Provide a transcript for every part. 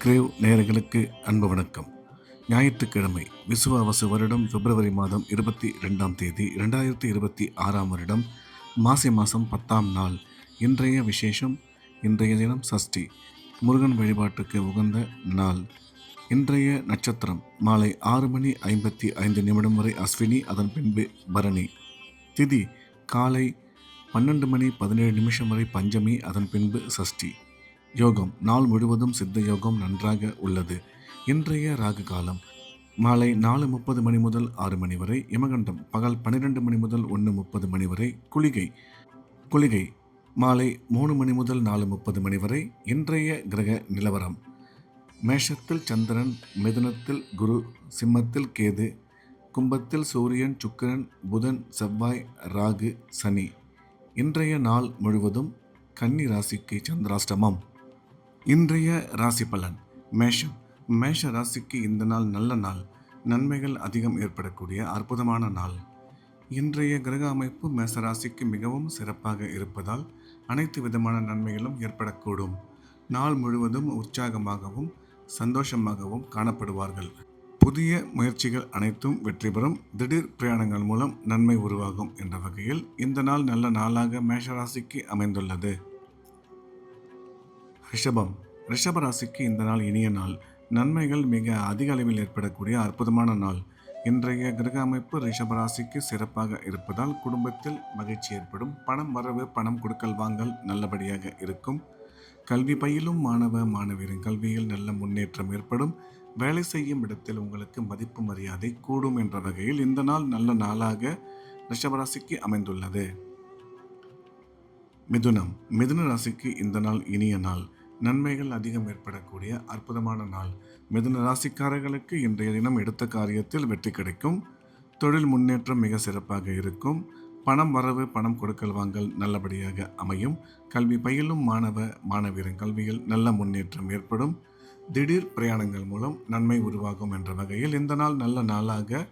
Grave நேயர்களுக்கு அன்பு வணக்கம். ஞாயிற்றுக்கிழமை விசுவாவசு வருடம் பிப்ரவரி மாதம் 22ஆம் தேதி 2026ஆம் வருடம் மாசி மாதம் 10ஆம் நாள். இன்றைய விசேஷம். இன்றைய தினம் சஷ்டி, முருகன் வழிபாட்டுக்கு உகந்த நாள். இன்றைய நட்சத்திரம் மாலை 6:55 வரை அஸ்வினி, அதன் பின்பு பரணி. திதி காலை 12:17 வரை பஞ்சமி, அதன் பின்பு சஷ்டி. யோகம் நாள் முழுவதும் சித்த யோகம் நன்றாக உள்ளது. இன்றைய ராகு காலம் மாலை 4:30 முதல் 6 வரை. யமகண்டம் பகல் 12 முதல் 1:30 வரை. குளிகை மாலை 3 முதல் 4:30 வரை. இன்றைய கிரக நிலவரம்: மேஷத்தில் சந்திரன், மிதுனத்தில் குரு, சிம்மத்தில் கேது, கும்பத்தில் சூரியன், சுக்கிரன், புதன், செவ்வாய், ராகு, சனி. இன்றைய நாள் முழுவதும் கன்னி ராசிக்கு சந்திராஷ்டமம். இன்றைய ராசி பலன். மேஷ ராசிக்கு இந்த நாள் நல்ல நாள். நன்மைகள் அதிகம் ஏற்படக்கூடிய அற்புதமான நாள். இன்றைய கிரக அமைப்பு மேஷ ராசிக்கு மிகவும் சிறப்பாக இருப்பதால் அனைத்து விதமான நன்மைகளும் ஏற்படக்கூடும். நாள் முழுவதும் உற்சாகமாகவும் சந்தோஷமாகவும் காணப்படுவார்கள். புதிய முயற்சிகள் அனைத்தும் வெற்றி பெறும். திடீர் பிரயாணங்கள் மூலம் நன்மை உருவாகும் என்ற வகையில் இந்த நாள் நல்ல நாளாக மேஷ ராசிக்கு அமைந்துள்ளது. ரிஷப ராசிக்கு இந்த நாள் இனிய நாள். நன்மைகள் மிக அதிக அளவில் ஏற்படக்கூடிய அற்புதமான நாள். இன்றைய கிரக அமைப்பு ரிஷப ராசிக்கு சிறப்பாக இருப்பதால் குடும்பத்தில் மகிழ்ச்சி ஏற்படும். பணம் வரவு, பணம் கொடுக்கல் வாங்கல் நல்லபடியாக இருக்கும். கல்வி பயிலும் மாணவ மாணவியரின் கல்வியில் நல்ல முன்னேற்றம் ஏற்படும். வேலை செய்யும் இடத்தில் உங்களுக்கு மதிப்பு மரியாதை கூடும் என்ற வகையில் இந்த நாள் நல்ல நாளாக ரிஷபராசிக்கு அமைந்துள்ளது. மிதுன ராசிக்கு இந்த நாள் இனிய நாள். நன்மைகள் அதிகம் ஏற்படக்கூடிய அற்புதமான நாள். மிதுன ராசிக்காரர்களுக்கு இன்றைய தினம் எடுத்த காரியத்தில் வெற்றி கிடைக்கும். தொழில் முன்னேற்றம் மிக சிறப்பாக இருக்கும். பணம் வரவு, பணம் கொடுக்கல் வாங்கல் நல்லபடியாக அமையும். கல்வி பயிலும் மாணவ மாணவியரின் கல்வியில் நல்ல முன்னேற்றம் ஏற்படும். திடீர் பிரயாணங்கள் மூலம் நன்மை உருவாகும் என்ற வகையில் இந்த நாள் நல்ல நாளாக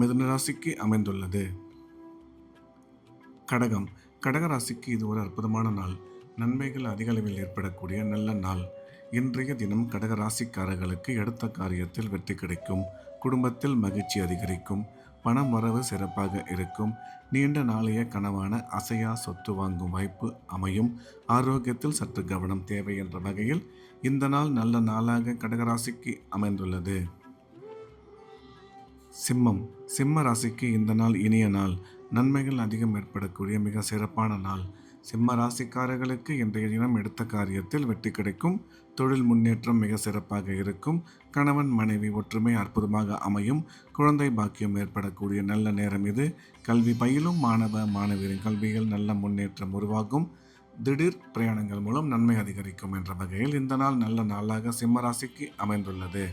மிதுன ராசிக்கு அமைந்துள்ளது. கடக ராசிக்கு இது ஒரு அற்புதமான நாள். நன்மைகள் அதிக அளவில் ஏற்படக்கூடிய நல்ல நாள். இன்றைய தினம் கடக ராசிக்காரர்களுக்கு எடுத்த காரியத்தில் வெற்றி கிடைக்கும். குடும்பத்தில் மகிழ்ச்சி அதிகரிக்கும். பணம் வரவு சிறப்பாக இருக்கும். நீண்ட நாளைய கனவான அசையா சொத்து வாங்கும் வாய்ப்பு அமையும். ஆரோக்கியத்தில் சற்று கவனம் தேவை என்ற வகையில் இந்த நாள் நல்ல நாளாக கடகராசிக்கு அமைந்துள்ளது. சிம்ம ராசிக்கு இந்த நாள் இனிய நாள். நன்மைகள் அதிகம் ஏற்படக்கூடிய மிக சிறப்பான நாள். சிம்ம ராசிக்காரர்களுக்கு இன்றைய தினம் எடுத்த காரியத்தில் வெற்றி கிடைக்கும். தொழில் முன்னேற்றம் மிக சிறப்பாக இருக்கும். கணவன் மனைவி ஒற்றுமை அற்புதமாக அமையும். குழந்தை பாக்கியம் ஏற்படக்கூடிய நல்ல நேரம் இது. கல்வி பயிலும் மாணவ மாணவியரின் கல்வியில் நல்ல முன்னேற்றம் உருவாகும். திடீர் பிரயாணங்கள் மூலம் நன்மை அதிகரிக்கும் என்ற வகையில் இந்த நாள் நல்ல நாளாக சிம்ம ராசிக்கு அமைந்துள்ளது.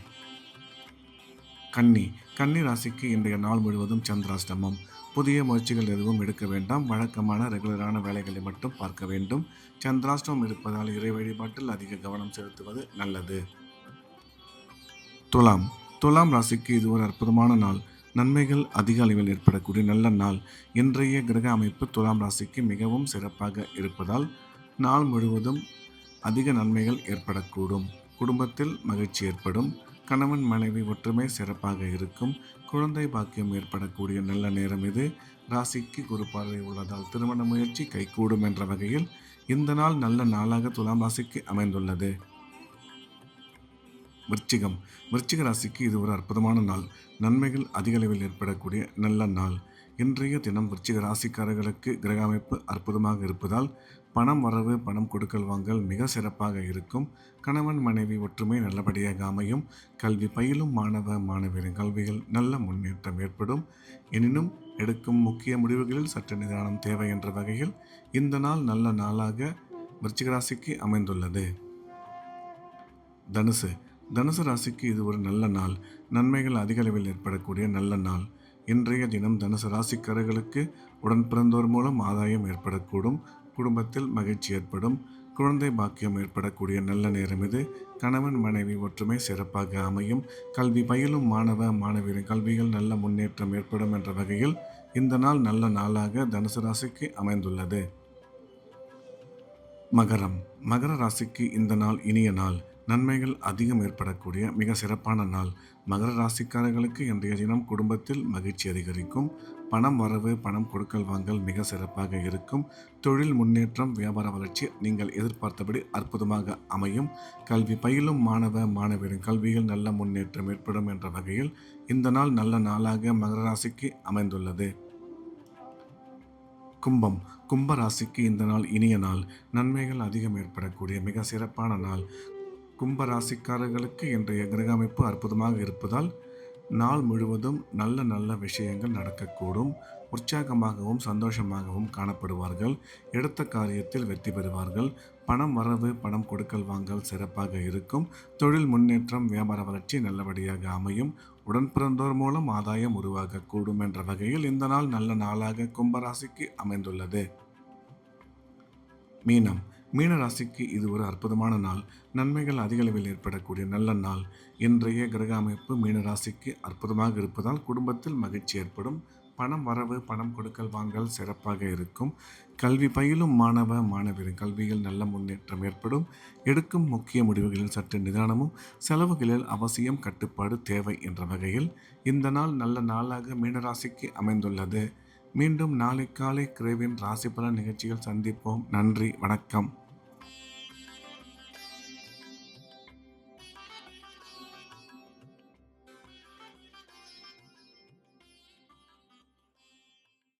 கன்னி ராசிக்கு இன்றைய நாள் முழுவதும் சந்திராஷ்டமம். புதிய முயற்சிகள் எதுவும் எடுக்க வேண்டாம். வழக்கமான ரெகுலரான வேலைகளை மட்டும் பார்க்க வேண்டும். சந்திராஷ்டமம் இருப்பதால் இறை வழிபாட்டில் அதிக கவனம் செலுத்துவது நல்லது. துலாம் ராசிக்கு இது ஒரு அற்புதமான நாள். நன்மைகள் அதிக அளவில் ஏற்படக்கூடிய நல்ல நாள். இன்றைய கிரக அமைப்பு துலாம் ராசிக்கு மிகவும் சிறப்பாக இருப்பதால் நாள் முழுவதும் அதிக நன்மைகள் ஏற்படக்கூடும். குடும்பத்தில் மகிழ்ச்சி ஏற்படும். கணவன் மனைவி ஒற்றுமை சிறப்பாக இருக்கும். குழந்தை பாக்கியம் ஏற்படக்கூடிய நல்ல நேரம் இது. ராசிக்கு குரு பார்வை உள்ளதால் திருமண முயற்சி கைகூடும் என்ற வகையில் இந்த நாள் நல்ல நாளாக துலாம் ராசிக்கு அமைந்துள்ளது. விருச்சிக ராசிக்கு இது ஒரு அற்புதமான நாள். நன்மைகள் அதிக அளவில் ஏற்படக்கூடிய நல்ல நாள். இன்றைய தினம் விருச்சிக ராசிக்காரர்களுக்கு கிரக அமைப்பு அற்புதமாக இருப்பதால் பணம் வரவு, பணம் கொடுக்கல் வாங்கல் மிக சிறப்பாக இருக்கும். கணவன் மனைவி ஒற்றுமை நல்லபடியாக அமையும். கல்வி பயிலும் மாணவ மாணவியரின் கல்வியில் நல்ல முன்னேற்றம் ஏற்படும். எனினும் எடுக்கும் முக்கிய முடிவுகளில் சற்று நிதானம் தேவை என்ற வகையில் இந்த நாள் நல்ல நாளாக விருச்சிக ராசிக்கு அமைந்துள்ளது. தனுசு ராசிக்கு இது ஒரு நல்ல நாள். நன்மைகள் அதிக அளவில் ஏற்படக்கூடிய நல்ல நாள். இன்றைய தினம் தனுசு ராசிக்காரர்களுக்கு உடன் பிறந்தோர் மூலம் ஆதாயம் ஏற்படக்கூடும். குடும்பத்தில் மகிழ்ச்சி ஏற்படும். குழந்தை பாக்கியம் ஏற்படக்கூடிய நல்ல நேரம் இது. கணவன் மனைவி ஒற்றுமை சிறப்பாக அமையும். கல்வி பயிலும் மாணவ மாணவியரின் கல்வியில் நல்ல முன்னேற்றம் ஏற்படும் என்ற வகையில் இந்த நாள் நல்ல நாளாக தனுசு ராசிக்கு அமைந்துள்ளது. மகர ராசிக்கு இந்த நாள் இனிய நாள். நன்மைகள் அதிகம் ஏற்படக்கூடிய மிக சிறப்பான நாள். மகர ராசிக்காரர்களுக்கு இன்றைய தினம் குடும்பத்தில் மகிழ்ச்சி அதிகரிக்கும். பணம் வரவு, பணம் கொடுக்கல் வாங்கல் மிக சிறப்பாக இருக்கும். தொழில் முன்னேற்றம், வியாபார வளர்ச்சி நீங்கள் எதிர்பார்த்தபடி அற்புதமாக அமையும். கல்வி பயிலும் மாணவ மாணவியரின் கல்வியில் நல்ல முன்னேற்றம் ஏற்படும் என்ற வகையில் இந்த நாள் நல்ல நாளாக மகர ராசிக்கு அமைந்துள்ளது. கும்பம். கும்ப ராசிக்கு இந்த நாள் இனிய நாள். நன்மைகள் அதிகம் ஏற்படக்கூடிய மிக சிறப்பான நாள். கும்ப ராசிக்காரர்களுக்கு இன்றைய கிரக அமைப்பு அற்புதமாக இருப்பதால் நாள் முழுவதும் நல்ல நல்ல விஷயங்கள் நடக்கக்கூடும். உற்சாகமாகவும் சந்தோஷமாகவும் காணப்படுவார்கள். எடுத்த காரியத்தில் வெற்றி பெறுவார்கள். பணம் வரவு, பணம் கொடுக்கல் வாங்கல் சிறப்பாக இருக்கும். தொழில் முன்னேற்றம், வியாபார வளர்ச்சி நல்லபடியாக அமையும். உடன் பிறந்தோர் மூலம் ஆதாயம் உருவாகக்கூடும் என்ற வகையில் இந்த நாள் நல்ல நாளாக கும்பராசிக்கு அமைந்துள்ளது. மீனம். மீன ராசிக்கு இது ஒரு அற்புதமான நாள். நன்மைகள் அதிக அளவில் ஏற்படக்கூடிய நல்ல நாள். இன்றைய கிரக அமைப்பு மீன ராசிக்கு அற்புதமாக இருப்பதால் குடும்பத்தில் மகிழ்ச்சி ஏற்படும். பணம் வரவு, பணம் கொடுக்கல் வாங்கல் சிறப்பாக இருக்கும். கல்வி பயிலும் மாணவ மாணவியரின் கல்வியில் நல்ல முன்னேற்றம் ஏற்படும். எடுக்கும் முக்கிய முடிவுகளில் சற்று நிதானமும், செலவுகளில் அவசியம் கட்டுப்பாடு தேவை என்ற வகையில் இந்த நாள் நல்ல நாளாக மீனராசிக்கு அமைந்துள்ளது. மீண்டும் நாளை காலை கிரேவின் ராசி பலன் நிகழ்ச்சியில் சந்திப்போம். நன்றி, வணக்கம்.